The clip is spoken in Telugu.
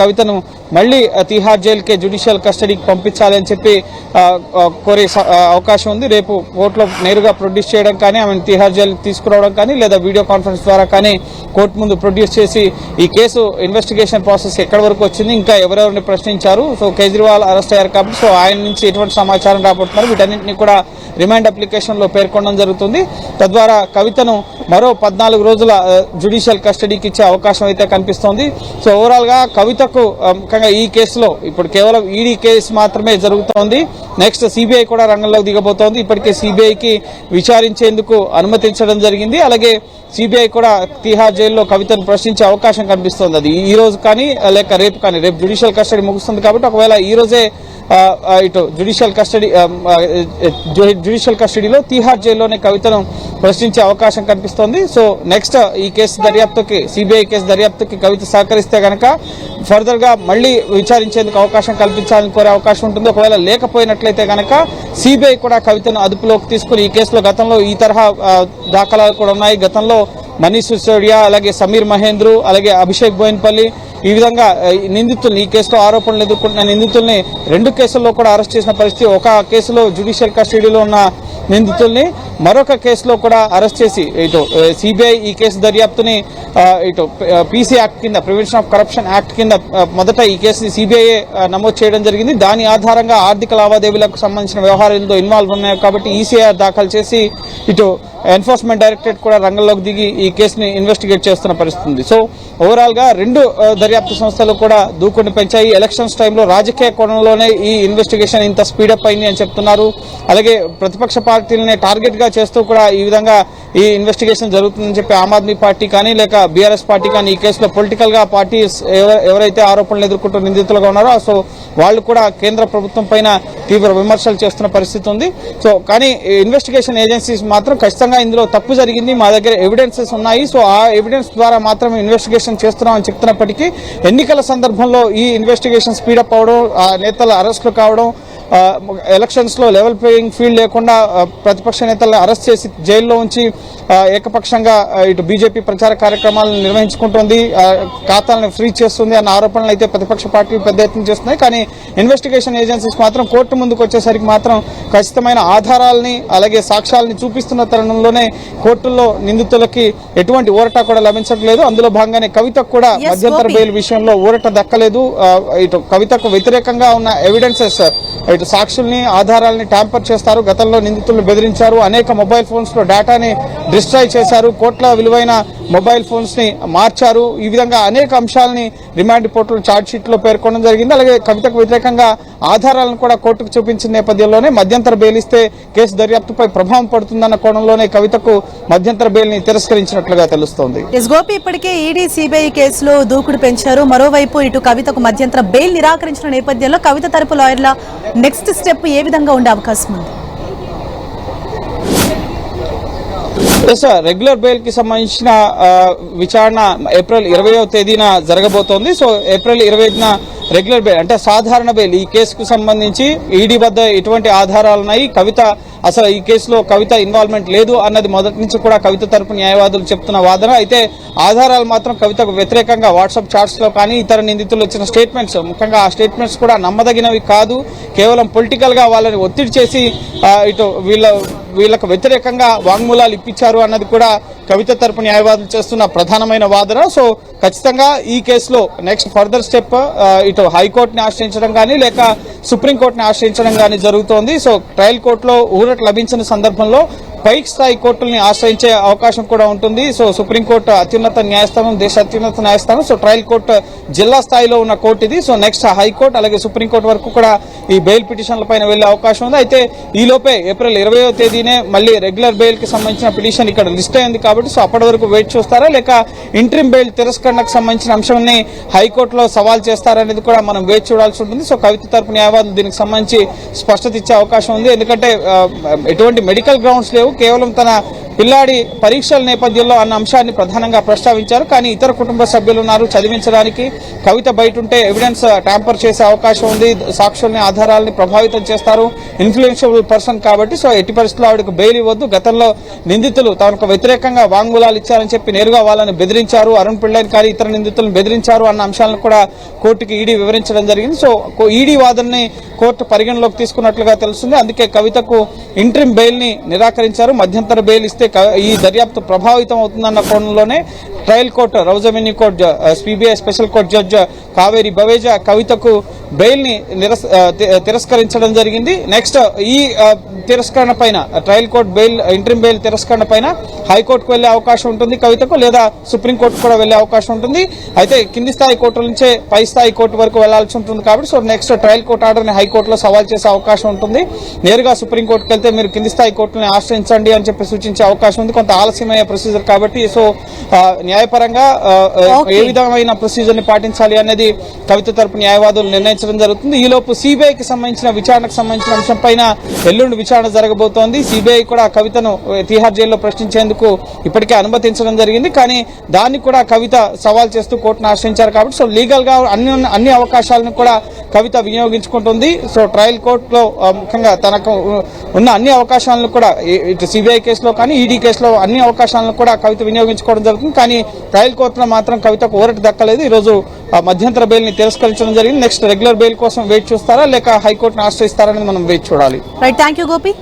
కవితను మళ్ళీ తిహార్ జైలుకే జ్యుడిషియల్ కస్టడీకి పంపించాలని చెప్పి కోరే అవకాశం ఉంది. రేపు కోర్టులో నేరుగా ప్రొడ్యూస్ చేయడం కానీ, ఆమెను తిహార్ జైలు తీసుకురావడం కానీ, లేదా వీడియో కాన్ఫరెన్స్ ద్వారా కానీ కోర్టు ముందు ప్రొడ్యూస్ చేసి ఈ కేసు ఇన్వెస్టిగేషన్ ప్రాసెస్ ఎక్కడి వరకు వచ్చింది, ఇంకా ఎవరెవరిని ప్రశ్నించారు, సో కేజ్రీవాల్ అరెస్ట్ అయ్యారు కాబట్టి సో ఆయన నుంచి ఎటువంటి సమాచారం రాబోతున్నారు, వీటన్నింటినీ కూడా రిమాండ్ అప్లికేషన్లో పేర్కొనడం జరుగుతుంది. తద్వారా కవితను మరో 14 రోజుల జ్యుడిషియల్ కస్టడీకి ఇచ్చే అవకాశం అయితే కనిపిస్తోంది. సో ఓవరాల్గా కవితకు ముఖ్యంగా ఈ కేసులో ఇప్పుడు కేవలం ఈడీ కేసు మాత్రమే జరుగుతోంది. నెక్స్ట్ సిబిఐ కూడా రంగంలోకి దిగబోతోంది. ఇప్పటికే సిబిఐకి విచారించేందుకు అనుమతించడం జరిగింది. అలాగే సిబిఐ కూడా తిహార్ జైల్లో కవితను ప్రశ్నించే అవకాశం కనిపిస్తోంది. అది ఈ రోజు కానీ లేక రేపు కానీ, రేపు జ్యుడిషియల్ కస్టడీ ముగుస్తుంది కాబట్టి ఒకవేళ ఈ రోజే ఇటు జ్యుడిషియల్ కస్టడీలో తిహార్ జైల్లోనే కవితను ప్రశ్నించే అవకాశం కనిపిస్తోంది. సో నెక్స్ట్ ఈ కేసు దర్యాప్తుకి, సిబిఐ కేసు దర్యాప్తుకి కవిత సహకరిస్తే కనుక ఫర్దర్ గా మళ్లీ విచారించేందుకు అవకాశం కల్పించాలని కోరే అవకాశం ఉంటుంది. ఒకవేళ లేకపోయినట్లయితే కనుక సిబిఐ కూడా కవితను అదుపులోకి తీసుకుని ఈ కేసులో గతంలో ఈ తరహా దాఖలాలు కూడా ఉన్నాయి. గతంలో మనీష్ సిసోడియా, అలాగే సమీర్ మహేంద్రు, అలాగే అభిషేక్ బోయిన్పల్లి ఈ విధంగా నిందితుల్ని, ఈ కేసులో ఆరోపణలు ఎదుర్కొంటున్న నిందితుల్ని 2 కేసుల్లో కూడా అరెస్ట్ చేసిన పరిస్థితి. ఒక కేసులో జ్యుడిషియల్ కస్టడీలో ఉన్న నిందితుల్ని మరొక కేసులో కూడా అరెస్ట్ చేసి ఇటు సిబిఐ ఈ కేసు దర్యాప్తుని ఇటు పీసీ యాక్ట్ కింద, ప్రివెన్షన్ ఆఫ్ కరప్షన్ యాక్ట్ కింద మొదట ఈ కేసుని సిబిఐ నమోదు చేయడం జరిగింది. దాని ఆధారంగా ఆర్థిక లావాదేవీలకు సంబంధించిన వ్యవహారాలతో ఇన్వాల్వ్ ఉన్నాయి కాబట్టి ఈసీఐఆర్ దాఖలు చేసి ఇటు ఎన్ఫోర్స్మెంట్ డైరెక్టరేట్ కూడా రంగంలోకి దిగి ఈ కేసుని ఇన్వెస్టిగేట్ చేస్తున్న పరిస్థితి. సో ఓవరాల్ గా 2 దర్యాప్తు సంస్థలు కూడా దూకుని పెంచాయి. ఎలక్షన్స్ టైంలో రాజకీయ కోణంలోనే ఈ ఇన్వెస్టిగేషన్ ఇంత స్పీడప్ అయింది అని చెప్తున్నారు. అలాగే ప్రతిపక్ష పార్టీలనే టార్గెట్ గా చేస్తూ కూడా ఈ విధంగా ఈ ఇన్వెస్టిగేషన్ జరుగుతుందని చెప్పి ఆమ్ ఆద్మీ పార్టీ కానీ లేక బీఆర్ఎస్ పార్టీ కానీ ఈ కేసులో పొలిటికల్ గా పార్టీస్ ఎవరైతే ఆరోపణలు ఎదుర్కొంటూ నిందితులుగా ఉన్నారో సో వాళ్ళు కూడా కేంద్ర ప్రభుత్వం పైన తీవ్ర విమర్శలు చేస్తున్న పరిస్థితి ఉంది. సో కానీ ఇన్వెస్టిగేషన్ ఏజెన్సీస్ మాత్రం ఖచ్చితంగా ఇందులో తప్పు జరిగింది, మా దగ్గర ఎవిడెన్సెస్ ఉన్నాయి, సో ఆ ఎవిడెన్స్ ద్వారా మాత్రం ఇన్వెస్టిగేషన్ చేస్తున్నామని చెప్తున్నప్పటికీ ఎన్నికల సందర్భంలో ఈ ఇన్వెస్టిగేషన్ స్పీడప్ అవడం, నేతల అరెస్టులు కావడం, ఎలక్షన్స్ లో లెవెల్ ప్లేయింగ్ ఫీల్డ్ లేకుండా ప్రతిపక్ష నేతలను అరెస్ట్ చేసి జైల్లో ఉంచి ఏకపక్షంగా ఇటు బీజేపీ ప్రచార కార్యక్రమాలను నిర్వహించుకుంటోంది, ఖాతాలను ఫ్రీజ్ చేస్తుంది అన్న ఆరోపణలు అయితే ప్రతిపక్ష పార్టీలు పెద్ద ఎత్తున చేస్తున్నాయి. కానీ ఇన్వెస్టిగేషన్ ఏజెన్సీస్ మాత్రం కోర్టు ముందుకు వచ్చేసరికి మాత్రం ఖచ్చితమైన ఆధారాలని అలాగే సాక్ష్యాలని చూపిస్తున్న తరుణంలోనే కోర్టుల్లో నిందితులకి ఎటువంటి ఊరట కూడా లభించట్లేదు. అందులో భాగంగానే కవితకు కూడా మధ్యంతర బెయిల్ విషయంలో ఊరట దక్కలేదు. ఇటు కవితకు వ్యతిరేకంగా ఉన్న ఎవిడెన్సెస్, ఇటు సాక్షుల్ని ఆధారాలని ట్యాంపర్ చేస్తారు, గతంలో నిందితులను బెదిరించారు, అనేక మొబైల్ ఫోన్స్ లో డేటాని డిస్ట్రాయ్ చేశారు, కోట్ల విలువైన మొబైల్ ఫోన్స్ ని మార్చారు, ఈ విధంగా అనేక అంశాలని రిమాండ్ రిపోర్టులు ఛార్జ్ షీట్ లో పేర్కొనడం జరిగింది. అలాగే కవితకు వ్యతిరేకంగా ఆధారాలను కూడా కోర్టుకు చూపించిన నేపథ్యంలోనే మధ్యంతర బెయిల్ ఇస్తే కేసు దర్యాప్తుపై ప్రభావం పడుతుందన్న కోణంలోనే కవితకు మధ్యంతర బెయిల్ ని తిరస్కరించినట్లుగా తెలుస్తోంది. గోపి ఇప్పటికే ఈడీ సిబిఐ కేసులో దూకుడు పెంచారు. మరోవైపు ఇటు కవితకు మధ్యంతర బెయిల్ నిరాకరించిన నేపథ్యంలో కవిత తరపు లాయర్ల నెక్స్ట్ స్టెప్ ఏ విధంగా ఉండే అవకాశం ఉంది? రెగ్యులర్ బెయిల్ కి సంబంధించిన విచారణ ఏప్రిల్ 20వ తేదీన జరగబోతోంది. సో ఏప్రిల్ 25న రెగ్యులర్ బెయిల్ అంటే సాధారణ బెయిల్. ఈ కేసుకు సంబంధించి ఈడీ వద్ద ఎటువంటి ఆధారాలున్నాయి, కవిత అసలు ఈ కేసులో కవిత ఇన్వాల్వ్మెంట్ లేదు అన్నది మొదటి నుంచి కూడా కవిత తరపు న్యాయవాదులు చెప్తున్న వాదన. అయితే ఆధారాలు మాత్రం కవితకు వ్యతిరేకంగా వాట్సాప్ చాట్స్ లో కానీ ఇతర నిందితులు వచ్చిన స్టేట్మెంట్స్, ముఖ్యంగా ఆ స్టేట్మెంట్స్ కూడా నమ్మదగినవి కాదు, కేవలం పొలిటికల్ గా వాళ్ళని ఒత్తిడి చేసి ఇటు వీళ్ళకు వ్యతిరేకంగా వాంగ్మూలాలు ఇప్పించారు అన్నది కూడా కవిత తరపు న్యాయవాదులు చేస్తున్న ప్రధానమైన వాదన. సో ఖచ్చితంగా ఈ కేసులో నెక్స్ట్ ఫర్దర్ స్టెప్ ఇటు హైకోర్టుని ఆశ్రయించడం కానీ లేక సుప్రీంకోర్టుని ఆశ్రయించడం కానీ జరుగుతోంది. సో ట్రయల్ కోర్టులో ఊరట లభించిన సందర్భంలో పై స్థాయి కోర్టుల్ని ఆశ్రయించే అవకాశం కూడా ఉంటుంది. సో సుప్రీంకోర్టు అత్యున్నత న్యాయస్థానం, దేశ అత్యున్నత న్యాయస్థానం. సో ట్రయల్ కోర్టు జిల్లా స్థాయిలో ఉన్న కోర్టు ఇది. సో నెక్స్ట్ హైకోర్టు అలాగే సుప్రీంకోర్టు వరకు కూడా ఈ బెయిల్ పిటిషన్ల పైన వెళ్లే అవకాశం ఉంది. అయితే ఈ లోపే ఏప్రిల్ 20వ తేదీనే మళ్ళీ రెగ్యులర్ బెయిల్ కి సంబంధించిన పిటిషన్ ఇక్కడ లిస్ట్ అయింది కాబట్టి సో అప్పటి వరకు వెయిట్ చూస్తారా లేక ఇంట్రిమ్ బెయిల్ తిరస్కరణకు సంబంధించిన అంశాన్ని హైకోర్టులో సవాల్ చేస్తారనేది కూడా మనం వేచి చూడాల్సి ఉంటుంది. సో కవిత తరపు న్యాయవాదులు దీనికి సంబంధించి స్పష్టత ఇచ్చే అవకాశం ఉంది. ఎందుకంటే ఎటువంటి మెడికల్ గ్రౌండ్స్ లేవు, లేవు, కేవలం తన పిల్లాడి పరీక్షల నేపథ్యంలో అన్న అంశాన్ని ప్రధానంగా ప్రస్తావించారు. కానీ ఇతర కుటుంబ సభ్యులు ఉన్నారు చదివించడానికి. కవిత బయట ఉంటే ఎవిడెన్స్ ట్యాంపర్ చేసే అవకాశం ఉంది, సాక్షుల్ని ఆధారాలని ప్రభావితం చేస్తారు, ఇన్ఫ్లుయెన్షియబుల్ పర్సన్ కాబట్టి సో ఎట్టి పరిస్థితుల్లో ఆవిడకు బెయిల్ ఇవ్వద్దు. గతంలో నిందితులు తనకు వ్యతిరేకంగా వాంగ్మూలాలు ఇచ్చారని చెప్పి నేరుగా వాళ్ళని బెదిరించారు, అరుణ్ పిళ్ళైని కానీ ఇతర నిందితులను బెదిరించారు అన్న అంశాలను కూడా కోర్టుకి ఈడీ వివరించడం జరిగింది. సో ఈడీ వాదనని కోర్టు పరిగణలోకి తీసుకున్నట్లుగా తెలుస్తుంది. అందుకే కవితకు ఇంట్రిమ్ బెయిల్ ని నిరాకరించారు. మధ్యంతర బెయిల్ ఇస్తే ఈ దర్యాప్తు ప్రభావితం అవుతుందన్న కోణంలోనే trial court Rouse Avenue court CBI special court judge Kaveri Baweja కవితకు బెయిల్ ని తిరస్కరించడం జరిగింది. నెక్స్ట్ ఈ తిరస్కరణ పైన trial court bail interim bail తిరస్కరణ పైన హైకోర్టుకు వెళ్లే అవకాశం ఉంటుంది కవితకు, లేదా సుప్రీంకోర్టు కూడా వెళ్లే అవకాశం ఉంటుంది. అయితే కింది స్థాయి కోర్టుల నుంచే పై స్థాయి కోర్టు వరకు వెళ్లాల్సి ఉంటుంది కాబట్టి so next trial court order ని హైకోర్టులో సవాల్ చేసే అవకాశం ఉంటుంది. నేరుగా సుప్రీంకోర్టుకు వెళ్తే మీరు కింది స్థాయి కోర్టుని ఆశ్రయించండి అని చెప్పి సూచించే అవకాశం ఉంది. కొంత ఆలస్యమయ్యే ప్రొసీజర్ కాబట్టి సో న్యాయపరంగా ఏ విధమైన ప్రొసీజర్ ని పాటించాలి అనేది కవిత తరపు న్యాయవాదులు నిర్ణయించడం జరుగుతుంది. ఈలోపు సిబిఐకి సంబంధించిన విచారణకు సంబంధించిన అంశం పైన ఎల్లుండి విచారణ జరగబోతోంది. సిబిఐ కూడా కవితను తిహార్ జైల్లో ప్రశ్నించేందుకు ఇప్పటికే అనుమతించడం జరిగింది. కానీ దాన్ని కూడా కవిత సవాల్ చేస్తూ కోర్టును ఆశ్రయించారు కాబట్టి సో లీగల్ గా అన్ని అవకాశాలను కూడా కవిత వినియోగించుకుంటుంది. సో ట్రయల్ కోర్టులో ముఖ్యంగా తనకు ఉన్న అన్ని అవకాశాలను కూడా ఇటు సిబిఐ కేసులో కానీ ఈడీ కేసులో అన్ని అవకాశాలను కూడా కవిత వినియోగించుకోవడం జరుగుతుంది. కానీ ట్రయల్ కోర్టులో మాత్రం కవితకు ఊరట దక్కలేదు. ఈ రోజు మధ్యంతర బెయిల్ ని తిరస్కరించడం జరిగింది. నెక్స్ట్ రెగ్యులర్ బెయిల్ కోసం వెయిట్ చూస్తారా లేక హైకోర్టును ఆశ్రయిస్తారని మనం వెయిట్ చూడాలి. Right, thank you Gopi.